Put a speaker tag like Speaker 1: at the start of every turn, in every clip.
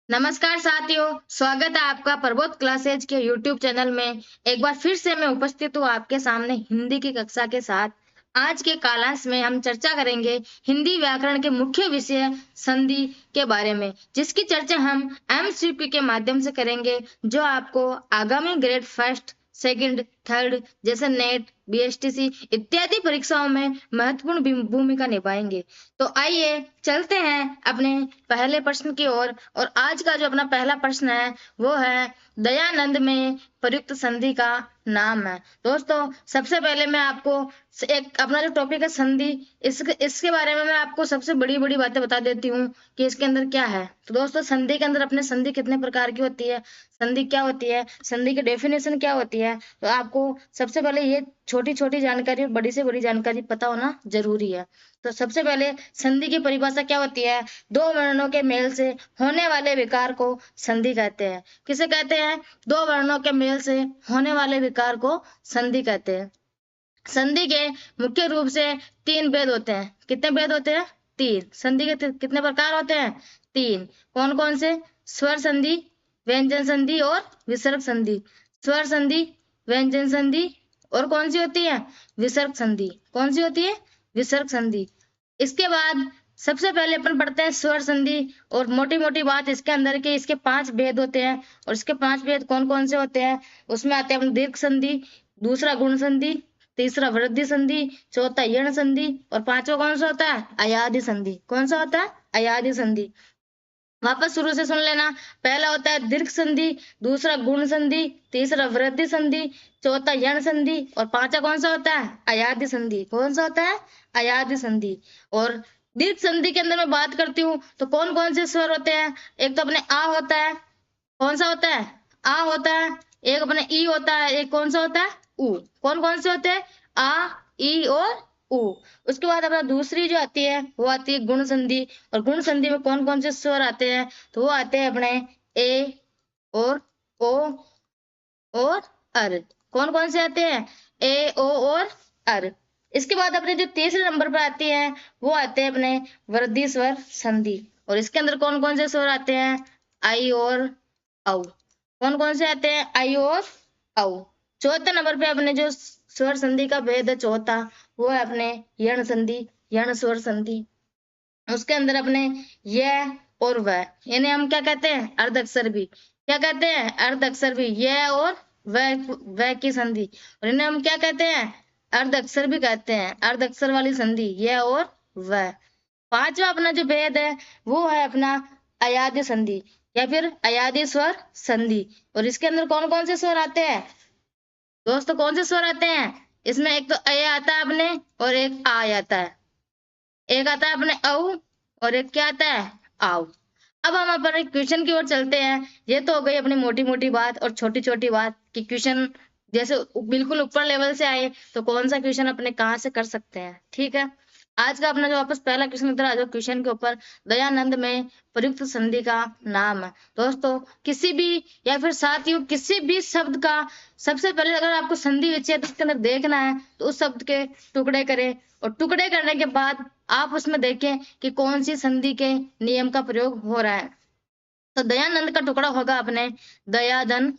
Speaker 1: नमस्कार साथियों, स्वागत है आपका प्रबोध क्लासेज के यूट्यूब चैनल में। एक बार फिर से मैं उपस्थित हूँ आपके सामने हिंदी की कक्षा के साथ। आज के कालांश में हम चर्चा करेंगे हिंदी व्याकरण के मुख्य विषय संधि के बारे में, जिसकी चर्चा हम एमसीक्यू के माध्यम से करेंगे, जो आपको आगामी ग्रेड फर्स्ट, सेकंड, थर्ड जैसे नेट, बीएसटीसी इत्यादि परीक्षाओं में महत्वपूर्ण भूमिका निभाएंगे। तो आइए चलते हैं अपने पहले प्रश्न की ओर। और आज का जो अपना पहला प्रश्न है वो है दयानंद में प्रयुक्त संधि का नाम है। दोस्तों, सबसे पहले मैं आपको एक अपना जो टॉपिक है संधि, इसके बारे में मैं आपको सबसे बड़ी बड़ी बातें बता देती हूँ कि इसके अंदर क्या है। तो दोस्तों, संधि के अंदर अपने संधि कितने प्रकार की होती है, संधि क्या होती है, संधि की डेफिनेशन क्या होती है, तो आपको सबसे पहले ये छोटी छोटी जानकारी और बड़ी से बड़ी जानकारी पता होना जरूरी है। तो सबसे पहले संधि की परिभाषा क्या होती है? दो वर्णों के मेल से होने वाले विकार को संधि कहते हैं। किसे कहते हैं? दो वर्णों के मेल से होने वाले विकार को संधि कहते हैं। संधि के मुख्य रूप से तीन भेद होते हैं। कितने भेद होते हैं? तीन। संधि के कितने प्रकार होते हैं? तीन। कौन कौन से? स्वर संधि, व्यंजन संधि और विसर्ग संधि। स्वर संधि, व्यंजन संधि और कौन सी होती है? विसर्ग संधि। कौन सी होती है? विसर्ग संधि। इसके बाद सबसे पहले अपन पढ़ते हैं स्वर संधि। और मोटी मोटी बात इसके अंदर के इसके पांच भेद होते हैं। और इसके पांच भेद कौन कौन से होते हैं? उसमें आते हैं अपन दीर्घ संधि, दूसरा गुण संधि, तीसरा वृद्धि संधि, चौथा यण संधि और पांचवा कौन सा होता है? अयादि संधि। कौन सा होता है? अयादि संधि। वापस शुरू से सुन लेना। पहला होता है दीर्घ संधि, दूसरा गुण संधि, तीसरा वृद्धि संधि, चौथा यण संधि और पांचवा कौन सा होता है? अयादि संधि। कौन सा होता है? अयादि संधि। और दीर्घ संधि के अंदर मैं बात करती हूँ तो कौन कौन से स्वर होते हैं? एक तो अपने आ होता है। कौन सा होता है? आ होता है। एक अपने ई होता है। एक कौन सा होता है? उ। कौन कौन से होते हैं? आ, ई और उ। उसके बाद अपना दूसरी जो आती है वो आती है गुण संधि। और गुण संधि में कौन कौन से स्वर आते हैं? तो वो आते हैं अपने ए और ओ और अर। कौन कौन से आते हैं? ए, ओ और अर। इसके बाद अपने जो तीसरे नंबर पर आती है वो आते हैं अपने वृद्धि स्वर संधि। और इसके अंदर कौन कौन से स्वर आते हैं? आई और औ। कौन कौन से आते हैं? आई और औ। चौथे नंबर पे अपने जो स्वर संधि का भेद है चौथा, वो है अपने यण संधि, यण स्वर संधि। उसके अंदर अपने यह और वह, यानी हम क्या कहते हैं? अर्ध अक्षर भी। क्या कहते हैं? अर्ध अक्षर भी। यह और वह की संधि। और इन्हें हम क्या कहते हैं? अर्ध अक्षर भी कहते हैं। अर्ध अक्षर वाली संधि यह और वह। पांचवा अपना जो भेद है वो है अपना अयाद्य संधि या फिर अयाद्य स्वर संधि। और इसके अंदर कौन कौन से स्वर आते हैं? दोस्तों, कौन से स्वर आते हैं? इसमें एक तो अ आता है अपने और एक आ आता है। एक आता है अपने औ और एक क्या आता है? आओ। अब हम अपने क्वेश्चन की ओर चलते हैं। ये तो हो गई अपनी मोटी मोटी बात और छोटी छोटी बात कि क्वेश्चन जैसे बिल्कुल ऊपर लेवल से आए तो कौन सा क्वेश्चन अपने कहाँ से कर सकते हैं। ठीक है, आज का अपना जो वापस पहला क्वेश्चन इधर आ जाओ क्वेश्चन के ऊपर। दयानंद में प्रयुक्त संधि का नाम है। दोस्तों, किसी भी या फिर साथियों किसी भी शब्द का सबसे पहले अगर आपको संधि विच्छेद इसके अंदर देखना है तो उस शब्द के टुकड़े करें। और टुकड़े करने के बाद आप उसमें देखें कि कौन सी संधि के नियम का प्रयोग हो रहा है। तो दयानंद का टुकड़ा होगा अपने दयाधन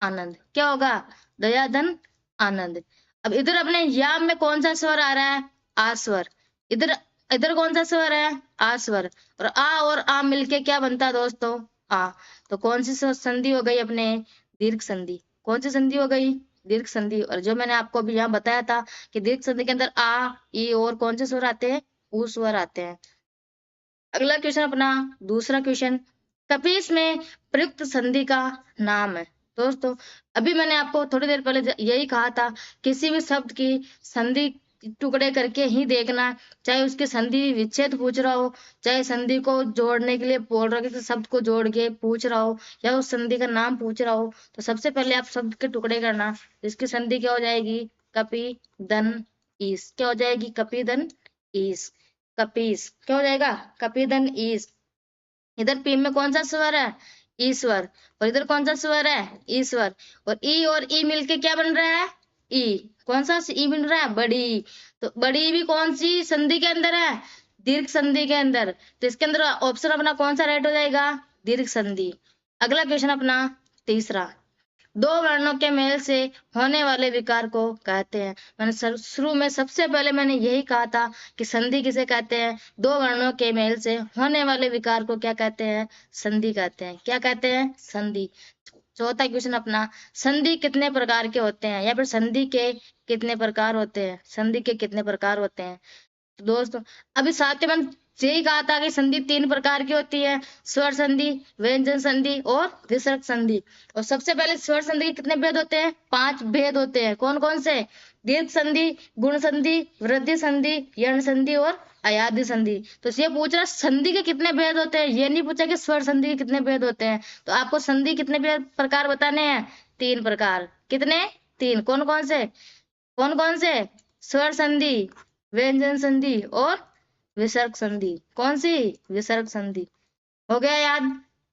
Speaker 1: आनंद। क्या होगा? दयाधन आनंद। अब इधर अपने या में कौन सा स्वर आ रहा है? आ स्वर। इधर इधर कौन सा स्वर है? आ स्वर। और आ मिलके क्या बनता है दोस्तों? आ। तो कौन सी संधि हो गई अपने? दीर्घ संधि। कौन सी संधि हो गई? दीर्घ संधि। और जो मैंने आपको अभी यहाँ बताया था कि दीर्घ संधि के अंदर आ, ई और कौन से स्वर आते हैं? ऊ स्वर आते हैं। अगला क्वेश्चन अपना दूसरा क्वेश्चन, कपीस में प्रयुक्त संधि का नाम है। दोस्तों, अभी मैंने आपको थोड़ी देर पहले यही कहा था, किसी भी शब्द की संधि टुकड़े करके ही देखना, चाहे उसकी संधि विच्छेद पूछ रहा हो, चाहे संधि को जोड़ने के लिए बोल रहा हो, किसी शब्द को जोड़ के पूछ रहा हो या उस संधि का नाम पूछ रहा हो, तो सबसे पहले आप शब्द के टुकड़े करना। इसकी संधि क्या हो जाएगी? कपि दन ईस। क्या हो जाएगी? कपि दन ईस। कपीस। क्या हो जाएगा? कपिदन ईस। इधर पी में कौन सा स्वर है? ईश्वर। और इधर कौन सा स्वर है? ईश्वर। और ई मिलके क्या बन रहा है? ई। कौन सा ई बन रहा है? बड़ी। तो बड़ी भी कौन सी संधि के अंदर है? दीर्घ संधि के अंदर। तो इसके अंदर ऑप्शन अपना कौन सा राइट हो जाएगा? दीर्घ संधि। अगला क्वेश्चन अपना तीसरा, दो वर्णों के मेल से होने वाले विकार को कहते हैं। मैंने शुरू में सबसे पहले मैंने यही कहा था कि संधि किसे कहते हैं? दो वर्णों के मेल से होने वाले विकार को क्या कहते हैं? संधि कहते हैं। क्या कहते हैं? संधि। चौथा क्वेश्चन अपना, संधि कितने प्रकार के होते हैं, या फिर संधि के कितने प्रकार होते हैं? संधि के कितने प्रकार होते हैं? तो दोस्तों अभी साथ में यही कहा था कि संधि तीन प्रकार की होती है, स्वर संधि, व्यंजन संधि और विसर्ग संधि। और सबसे पहले स्वर संधि के कितने भेद होते हैं? 5 भेद होते हैं। कौन कौन से? दीर्घ संधि, गुण संधि, वृद्धि संधि, यण संधि और अयादि संधि। तो ये पूछ रहा संधि के कितने भेद होते हैं, ये नहीं पूछा कि स्वर संधि के कितने भेद होते हैं। तो आपको संधि कितने प्रकार बताने हैं? 3 प्रकार। कितने? 3। कौन कौन से? कौन कौन से? स्वर संधि, व्यंजन संधि और विसर्ग संधि। कौन सी? विसर्ग संधि। हो गया याद?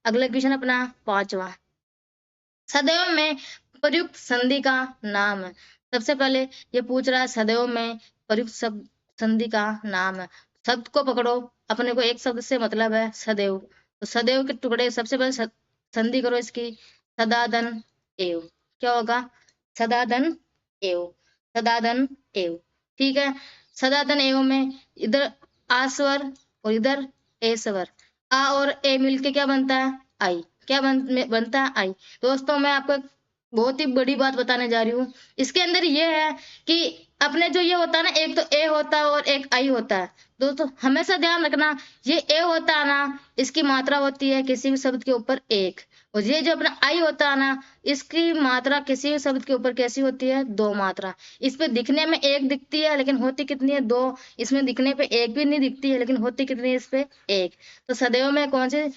Speaker 1: अगला क्वेश्चन अपना 5वां, सदैव में प्रयुक्त संधि का नाम है। सबसे पहले ये पूछ रहा है सदैव में प्रयुक्त संधि का नाम है। शब्द को पकड़ो, अपने को एक शब्द से मतलब है सदैव। तो सदैव के टुकड़े सबसे पहले संधि करो इसकी, सदादन एव। क्या होगा? सदादन एव, सदादन एव। ठीक है, सदादन एव में इधर आ स्वर और इधर ए स्वर, आ और ए मिलके क्या बनता है? आई। क्या बनता है? आई। दोस्तों मैं आपको एक बहुत ही बड़ी बात बताने जा रही हूँ। इसके अंदर ये है कि अपने जो ये होता है ना, एक तो ए होता है और एक आई होता है। दोस्तों हमेशा ध्यान रखना, ये ए होता है ना, इसकी मात्रा होती है किसी भी शब्द के ऊपर 1, और ये जो अपना आई होता है ना, इसकी मात्रा किसी भी शब्द के ऊपर कैसी होती है? 2 मात्रा। इस पे दिखने में 1 दिखती है लेकिन होती कितनी है? 2। इसमें दिखने पे 1 भी नहीं दिखती है लेकिन होती कितनी है इस पे? 1। तो सदैव में कौन सी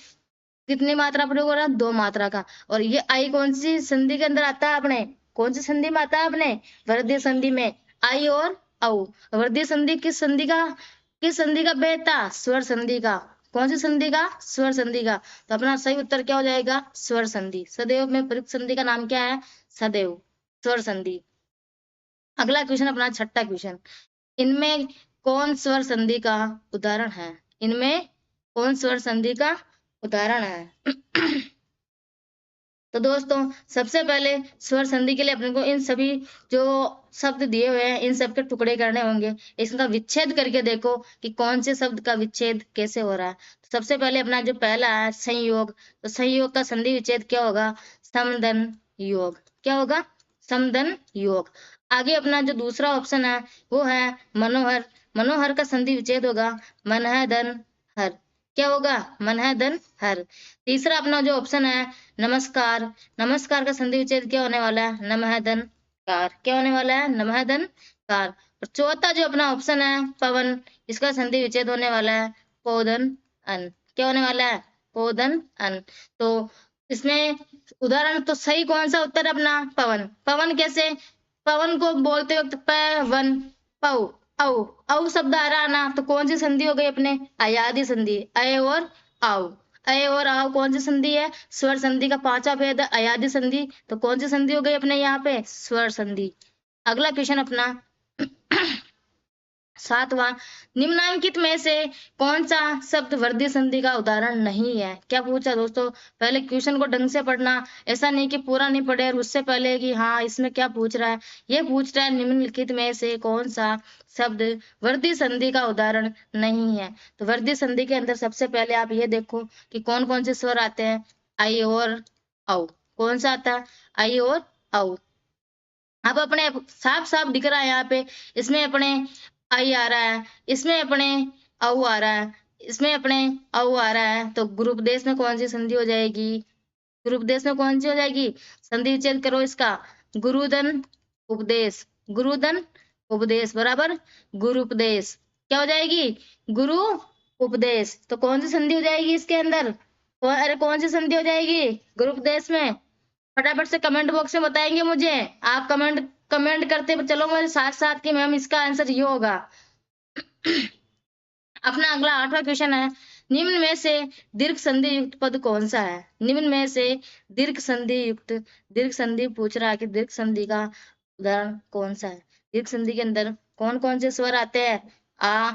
Speaker 1: कितनी मात्रा प्रयोग हो रहा है? 2 मात्रा का। और ये आई कौन सी संधि के अंदर आता है अपने? कौन सी संधि में आता है अपने? वृद्धि संधि में। आई और औ। वृद्धि संधि किस संधि का? किस संधि का भेद था? स्वर संधि का। कौन सी संधि का? स्वर संधि का। तो अपना सही उत्तर क्या हो जाएगा? स्वर संधि। सदैव में प्रयुक्त संधि का नाम क्या है? सदैव, स्वर संधि। अगला क्वेश्चन अपना छठा क्वेश्चन, इनमें कौन स्वर संधि का उदाहरण है? इनमें कौन स्वर संधि का उदाहरण है? तो दोस्तों सबसे पहले स्वर संधि के लिए अपने को इन सभी जो शब्द दिए हुए हैं इन सब के टुकड़े करने होंगे। इसका विच्छेद करके देखो कि कौन से शब्द का विच्छेद कैसे हो रहा है। तो सबसे पहले अपना जो पहला है संयोग, तो संयोग का संधि विच्छेद क्या होगा? समदन योग। क्या होगा? समदन योग। आगे अपना जो दूसरा ऑप्शन है वो है मनोहर। मनोहर का संधि विच्छेद होगा मनहदन हर। क्या होगा? मनहदन हर। तीसरा अपना जो ऑप्शन है नमस्कार। नमस्कार का संधि विच्छेद क्या होने वाला है? नमहदन कार। क्या होने वाला है? नमहदन कार। और चौथा जो अपना ऑप्शन है पवन, इसका संधि विच्छेद होने वाला है पोदन अन। क्या होने वाला है? पोदन अन। तो इसमें उदाहरण तो सही कौन सा उत्तर अपना? पवन। पवन कैसे? पवन को बोलते वक्त पवन, पौ, औ, औ शब्द आ रहा ना, तो कौन सी संधि हो गई अपने? अयादि संधि। अय और आओ। अय और आओ कौन सी संधि है? स्वर संधि का 5वां भेद है अयादि संधि। तो कौन सी संधि हो गई अपने यहाँ पे? स्वर संधि। अगला क्वेश्चन अपना 7वां, निम्नांकित में से कौन सा शब्द वृद्धि संधि का उदाहरण नहीं है? क्या पूछा दोस्तों? पहले क्वेश्चन को ढंग से पढ़ना, ऐसा नहीं कि पूरा नहीं पढ़े और उससे पहले कि हाँ इसमें क्या पूछ रहा है। ये पूछ रहा है निम्नलिखित में से कौन सा शब्द वृद्धि संधि का उदाहरण नहीं है। तो वृद्धि संधि के अंदर सबसे पहले आप ये देखो कि कौन कौन से स्वर आते हैं। आई और औ। कौन सा आता है? आई और औ। अब अपने साफ साफ दिख रहा है यहाँ पे, इसमें अपने आई आ रहा है, इसमें अपने औ आ रहा है, इसमें अपने औ आ रहा है। तो गुरु उपदेश में कौन सी संधि हो जाएगी? गुरु उपदेश में कौन सी हो जाएगी? संधि विच्छेद करो इसका, गुरुदन उपदेश। गुरुदन उपदेश बराबर गुरु उपदेश। क्या हो जाएगी? गुरु उपदेश। तो कौन सी संधि हो जाएगी इसके अंदर? अरे कौन सी संधि हो जाएगी गुरु उपदेश में? फटाफट से कमेंट बॉक्स में बताएंगे मुझे। आप कमेंट कमेंट करते चलो मेरे साथ साथ कि मैम इसका आंसर ये होगा। अपना अगला 8वां क्वेश्चन है, निम्न में से दीर्घ संधि युक्त पद कौन सा है? निम्न में से दीर्घ संधि युक्त, दीर्घ संधि पूछ रहा है कि दीर्घ संधि का उदाहरण कौन सा है? दीर्घ संधि के अंदर कौन कौन से स्वर आते हैं? आ,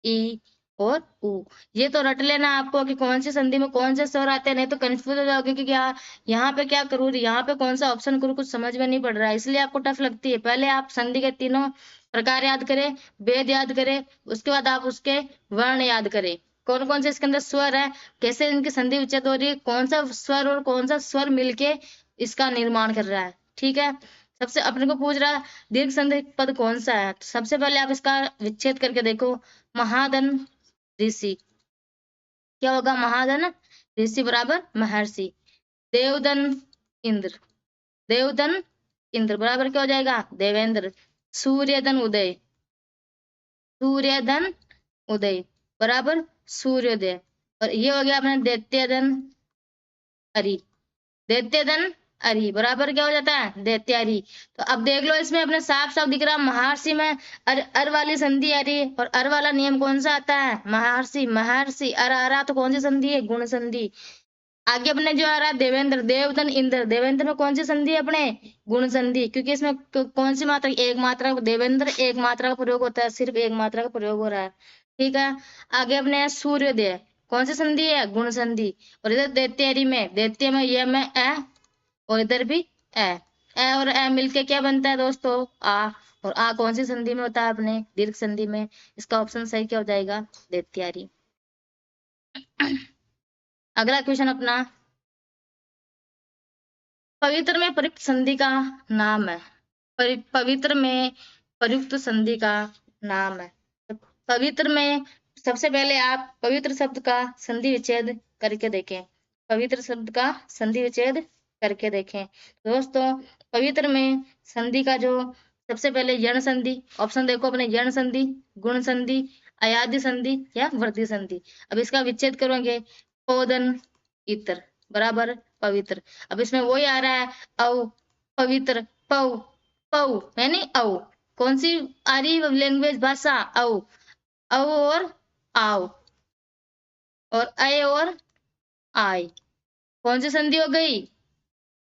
Speaker 1: ई, और ऊ। ये तो रट लेना आपको कि कौन सी संधि में कौन से स्वर आते हैं, नहीं तो कंफ्यूज हो जाओगे कि क्या यहाँ पे क्या करूँ, यहाँ पे कौन सा ऑप्शन करूँ, कुछ समझ में नहीं पड़ रहा है, इसलिए आपको टफ लगती है। पहले आप संधि के तीनों प्रकार याद करें, वेद याद करें, उसके बाद आप उसके वर्ण याद करें, कौन कौन से इसके अंदर स्वर है, कैसे इनकी संधि विच्छेद हो रही है, कौन सा स्वर और कौन सा स्वर मिलके इसका निर्माण कर रहा है। ठीक है, सबसे अपने को पूछ रहा है दीर्घ संधि पद कौन सा है, तो सबसे पहले आप इसका विच्छेद करके देखो। महाधन ऋषि, क्या होगा, महाधन ऋषि बराबर महर्षि। देवधन इंद्र, देवधन इंद्र बराबर क्या हो जाएगा, देवेंद्र। सूर्यधन उदय, सूर्यधन उदय बराबर सूर्योदय। और ये हो गया अपने दैत्यधन हरि, दैत्यधन हरि बराबर क्या हो जाता है, दैत्यारी। तो अब देख लो इसमें अपने साफ साफ दिख रहा महर्षि में अर वाली संधि आ रही है, और अर वाला नियम कौन सा आता है, महर्षि, महर्षि अर आ रहा तो कौन सी संधि है, गुण संधि। आगे अपने जो आ रहा है देवेंद्र, देवधन इंद्र, देवेंद्र में कौन सी संधि है अपने, गुण संधि, क्योंकि इसमें कौन सी मात्रा, एक मात्रा, देवेंद्र एक मात्रा का प्रयोग होता है, सिर्फ एक मात्रा का प्रयोग हो रहा है। ठीक है, आगे अपने सूर्योदय, कौन सी संधि है, गुण संधि। और इधर दैत्यारी में, दैत्य में ये में ए, और इधर भी ए, ए और ए मिलके क्या बनता है दोस्तों, आ। और आ कौन सी संधि में होता है अपने, दीर्घ संधि में। इसका ऑप्शन सही क्या हो जाएगा, दैत्यारी। अगला क्वेश्चन अपना, पवित्र में प्रयुक्त संधि का नाम है, पवित्र में प्रयुक्त संधि का नाम है। तो पवित्र में सबसे पहले आप पवित्र शब्द का संधि विच्छेद करके देखें, पवित्र शब्द का संधि विच्छेद करके देखें। दोस्तों पवित्र में संधि का जो सबसे पहले यण संधि, ऑप्शन देखो अपने, यण संधि, गुण संधि, अयादि संधि या वृद्धि संधि। अब इसका विच्छेद करोगे, पोदन इतर बराबर पवित्र। अब इसमें वही आ रहा है औ, पवित्र, पौ, पौ यानी औ, कौन सी आ रही लैंग्वेज भाषा, औ, औ और आओ, और अय और आय, कौन सी संधि हो गई,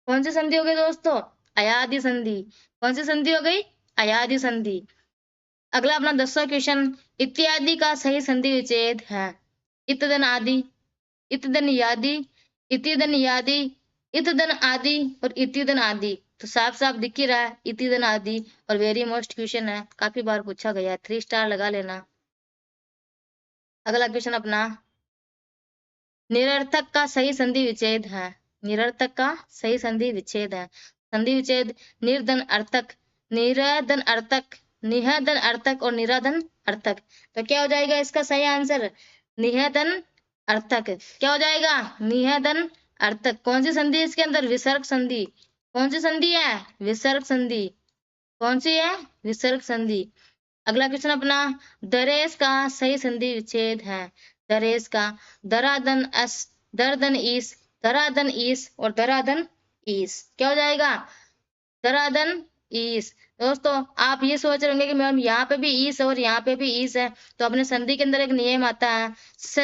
Speaker 1: कौन सी संधि हो गई दोस्तों, अयादि संधि। कौन सी संधि हो गई, अयादि संधि। अगला अपना 10वां क्वेश्चन, इत्यादि का सही संधि विच्छेद है, इतदन आदि, इतदन यादि, इतिदन यादि, इतदन आदि और इतिदन आदि। तो साफ साफ दिख ही रहा है इतिदन आदि, और वेरी मोस्ट क्वेश्चन है, काफी बार पूछा गया है, 3 स्टार लगा लेना। अगला क्वेश्चन अपना, निरर्थक का सही संधि विच्छेद है, निरर्थक का सही संधि विच्छेद है। संधि विच्छेद, निर्धन अर्थक, निराधन अर्थक, निहधन अर्थक और निराधन अर्थक। तो क्या हो जाएगा इसका सही आंसर, निहधन अर्थक। क्या हो जाएगा, निहधन अर्थक। कौन सी संधि इसके अंदर, विसर्ग संधि। कौन सी संधि है, विसर्ग संधि। कौन सी है, विसर्ग संधि। अगला क्वेश्चन अपना, दरेस का सही संधि विच्छेद है, दरेस का, दरादन अस, दरदन ईस, दरादन ईस और दरादन ईस। क्या हो जाएगा, दरादन ईस। दोस्तों आप ये सोच रहे होंगे कि मैम यहाँ पे भी ईस और यहाँ पे भी ईस है, तो अपने संधि के अंदर एक नियम आता है, स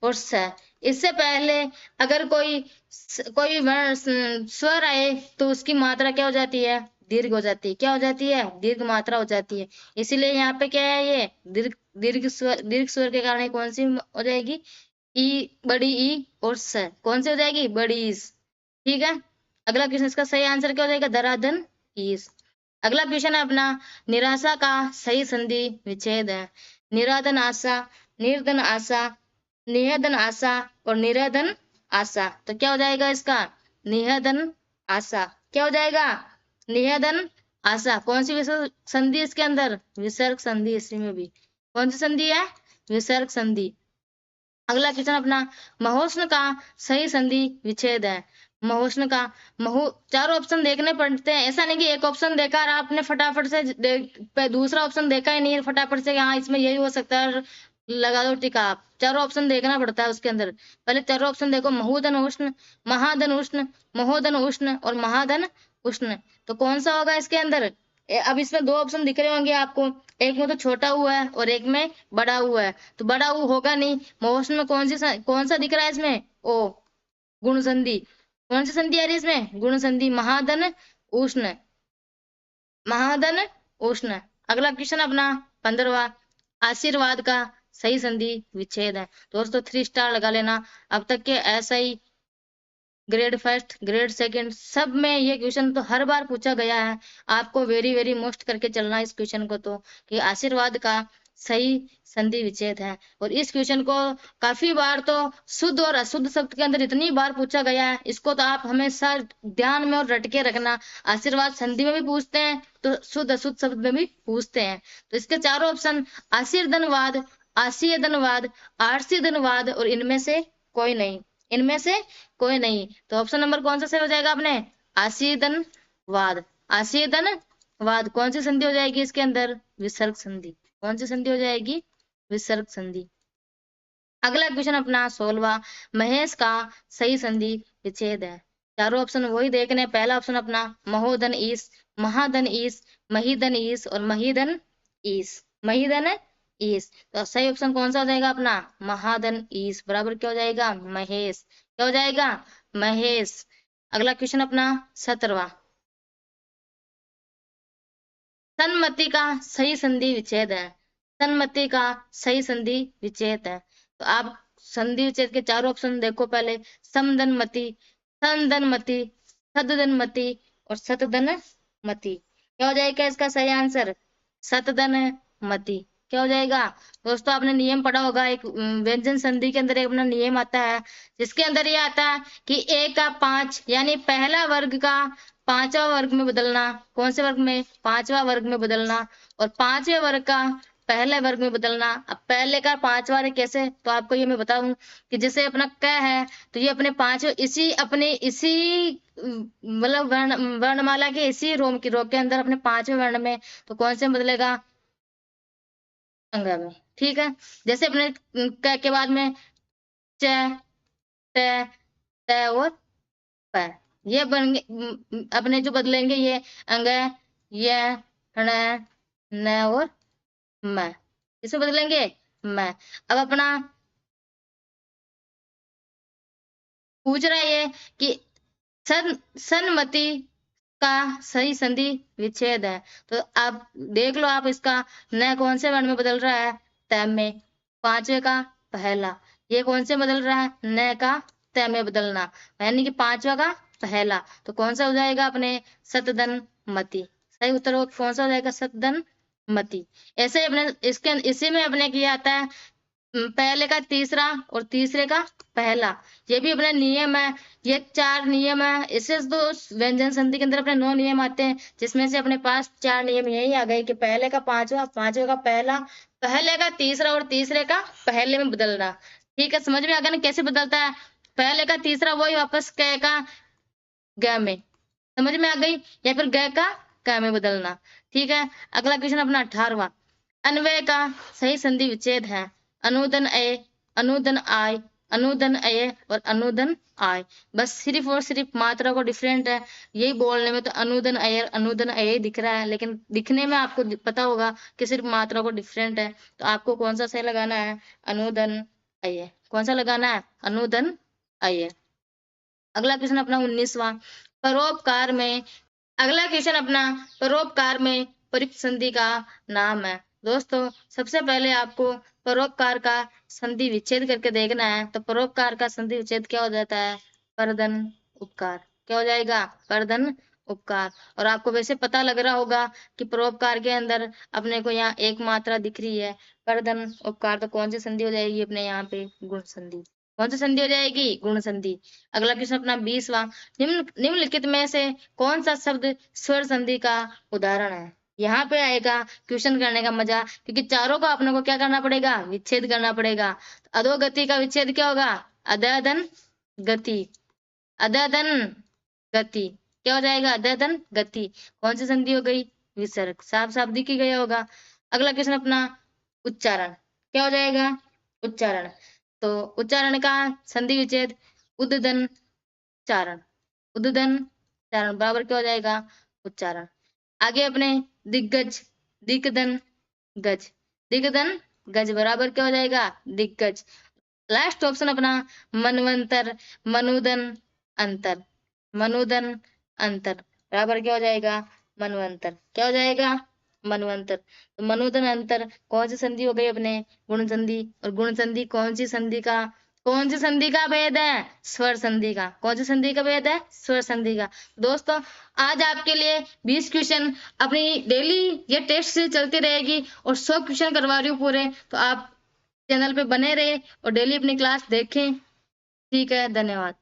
Speaker 1: और स। इससे पहले अगर कोई स्वर आए तो उसकी मात्रा क्या हो जाती है, दीर्घ हो जाती है। क्या हो जाती है, दीर्घ मात्रा हो जाती है। इसीलिए यहाँ पे क्या है, ये दीर्घ स्वर के कारण कौन सी हो जाएगी, ई, बड़ी ई और स, कौन सी हो जाएगी, बड़ी ईस। ठीक है, अगला क्वेश्चन, इसका सही आंसर क्या हो जाएगा, दरादन ईस। अगला क्वेश्चन है अपना, निराशा का सही संधि विच्छेद है, निराधन आशा, निर्धन आशा, निहधन आशा और निराधन आशा। तो क्या हो जाएगा इसका, निहधन आशा। क्या हो जाएगा, निहधन आशा। कौन सी संधि इसके अंदर, विसर्ग संधि। इसी में भी कौन सी संधि है, विसर्ग संधि। अगला क्वेश्चन अपना, महोष्ण का सही संधि विच्छेद है, महोष्ण का, चारों ऑप्शन देखने पड़ते हैं, ऐसा नहीं कि एक ऑप्शन देखा और आपने फटाफट से दूसरा ऑप्शन देखा ही नहीं है फटाफट से, हाँ इसमें यही हो सकता है लगा दो टिका। आप चारों ऑप्शन देखना पड़ता है उसके अंदर, पहले चारों ऑप्शन देखो, महोधन उष्ण, महाधन उष्ण, महोधन उष्ण और महाधन उष्ण। तो कौन सा होगा इसके अंदर, अब इसमें 2 ऑप्शन दिख रहे होंगे आपको, एक में तो छोटा हुआ है और एक में बड़ा हुआ है, तो बड़ा हुआ होगा नहीं। महोष्ण में कौन सा दिख रहा है इसमें, ओ, गुण संधि। कौन सी संधि आ रही है इसमें, गुण संधि, महाधन उष्ण, महाधन उष्ण। अगला क्वेश्चन अपना 15वां, आशीर्वाद का सही संधि विच्छेद है। दोस्तों 3 स्टार लगा लेना। अब तक के SI grade first grade second सब में ये क्वेश्चन तो हर बार पूछा गया है। आपको वेरी वेरी मोस्ट करके चलना इस क्वेश्चन को, तो कि आशीर्वाद का सही संधि विच्छेद है। और इस क्वेश्चन को काफी बार तो शुद्ध और अशुद्ध शब्द के अंदर इतनी बार पूछा गया है, इसको तो आप हमेशा ध्यान में और रट के रखना। आशीर्वाद संधि में भी पूछते हैं तो शुद्ध अशुद्ध शब्द में भी पूछते हैं। तो इसके चारों ऑप्शन आशीर्धनवाद, आशीर्धनवाद, आशीर्धनवाद और इनमें से कोई नहीं, इनमें से कोई नहीं। तो ऑप्शन नंबर कौन सा सही हो जाएगा अपने? आशीर्धनवाद। आशीर्धनवाद कौन सी संधि हो जाएगी इसके अंदर? विसर्ग संधि। कौन सी संधि हो जाएगी? विसर्ग संधि। अगला क्वेश्चन अपना 16वां, महेश का सही संधि विच्छेद है। चारों ऑप्शन वही देखने। पहला ऑप्शन अपना महोदन ईस, महादन ईस, महीदन ईस और महीदन ईस, महीदन ईस। तो सही ऑप्शन कौन सा हो जाएगा अपना? महादन ईस बराबर क्या हो जाएगा? महेश। क्या हो जाएगा? महेश। अगला क्वेश्चन अपना 17वां, सन्मति का सही संधि विच्छेद है। सन्मति का सही संधि विच्छेद है। तो आप संधि विच्छेद के चारों ऑप्शन देखो पहले। समदनमति, संदनमति, सददनमति और सतदनमति। क्या हो जाएगा इसका सही आंसर? सतदनमति। क्या हो जाएगा? दोस्तों आपने नियम पढ़ा होगा, एक व्यंजन संधि के अंदर एक अपना नियम आता है, जिसके अंदर ये आता है कि a का 5 यानी पहला वर्ग का 5वां वर्ग में बदलना। कौन से वर्ग में? 5वां वर्ग में बदलना। और 5वें वर्ग का पहले वर्ग में बदलना। अब पहले का 5वां कैसे, तो आपको ये मैं बताऊं कि जैसे अपना क है तो ये अपने 5 इसी मतलब वर्णमाला के इसी रो के अंदर अपने 5वें वर्ण में, तो कौन से में बदलेगा? अंग में। ठीक है, जैसे अपने क के बाद में च, त, त और प, ये बन अपने जो बदलेंगे ये अंग, ये ण, न और म, इसमें बदलेंगे म। अब अपना पूछ रहा है ये कि सन्मति का सही संधि विच्छेद है। तो आप देख लो, आप इसका न कौन से वर्ण में बदल रहा है? त में। 5वें का पहला। ये कौन से बदल रहा है? न का त में बदलना, यानी कि 5वां का पहला। तो कौन सा हो जाएगा अपने? सतदनमति। सही उत्तर कौन सा हो जाएगा? सतदनमति। ऐसे ही अपने इसी में अपने किया आता है पहले का तीसरा और तीसरे का पहला। ये भी अपना नियम है। ये 4 नियम है। इससे तो व्यंजन संधि के अंदर अपने 9 नियम आते हैं, जिसमें से अपने पास 4 नियम यही आ गए कि पहले का 5वां, 5वें का पहला, पहले का तीसरा और तीसरे का पहले में बदलना। ठीक है, समझ में आ गया ना कैसे बदलता है? पहले का तीसरा वही वापस क का ग में, समझ में आ गई? या फिर ग का क में बदलना। ठीक है, अगला क्वेश्चन अपना 18वां, अन्वय का सही संधि विच्छेद है। अनुदन अय, अनुदन आय, अनुदन अय और अनुदन आय। बस सिर्फ और सिर्फ मात्रा को डिफरेंट है। यही बोलने में तो अनुदन अय, अनुदन अय दिख रहा है, लेकिन दिखने में आपको पता होगा कि सिर्फ मात्रा को डिफरेंट है। तो आपको कौन सा सही लगाना है? अनुदन अय। कौन सा लगाना है? अनुदन अय। अगला क्वेश्चन अपना 19वां, परोपकार में, अगला क्वेश्चन अपना परोपकार में परिक्त संधि का नाम है। दोस्तों सबसे पहले आपको परोपकार का संधि विच्छेद करके देखना है। तो परोपकार का संधि विच्छेद क्या हो जाता है? परधन उपकार। क्या हो जाएगा? परधन उपकार। और आपको वैसे पता लग रहा होगा कि परोपकार के अंदर अपने को यहाँ एक मात्रा दिख रही है, परधन उपकार। तो कौन सी संधि हो जाएगी अपने यहाँ पे? गुण संधि। कौन सी संधि हो जाएगी? गुण संधि। अगला क्वेश्चन अपना 20वां, निम्नलिखित में से कौन सा शब्द स्वर संधि का उदाहरण है? यहाँ पे आएगा क्वेश्चन करने का मजा, क्योंकि चारों को अपने को क्या करना पड़ेगा? विच्छेद करना पड़ेगा। अधोगति का विच्छेद क्या होगा? अधधन गति। अधधन गति। क्या हो जाएगा? अधधन गति। कौन सी संधि हो गई? विसर्ग। साफ साफ दिख ही गया होगा। अगला क्वेश्चन अपना उच्चारण। क्या हो जाएगा? उच्चारण। तो उच्चारण का संधि विच्छेद उद्दन चारण। उद्दन चारण बराबर क्या हो जाएगा? उच्चारण। आगे अपने दिग्गज, दिग्गदन गज। दिग्गदन गज बराबर क्या हो जाएगा? दिग्गज। लास्ट ऑप्शन अपना मनवंतर, मनुदन अंतर। मनुदन अंतर बराबर क्या हो जाएगा? मनवंतर। क्या हो जाएगा? मनवंतर। तो मनवंतर कौन सी संधि हो गई अपने? गुण संधि। और गुण संधि कौन सी संधि का भेद है? स्वर संधि का। कौन सी संधि का भेद है? स्वर संधि का। दोस्तों, आज आपके लिए 20 क्वेश्चन अपनी डेली ये टेस्ट से चलती रहेगी और 100 क्वेश्चन करवा रही हूँ पूरे। तो आप चैनल पे बने रहे और डेली अपनी क्लास देखें। ठीक है, धन्यवाद।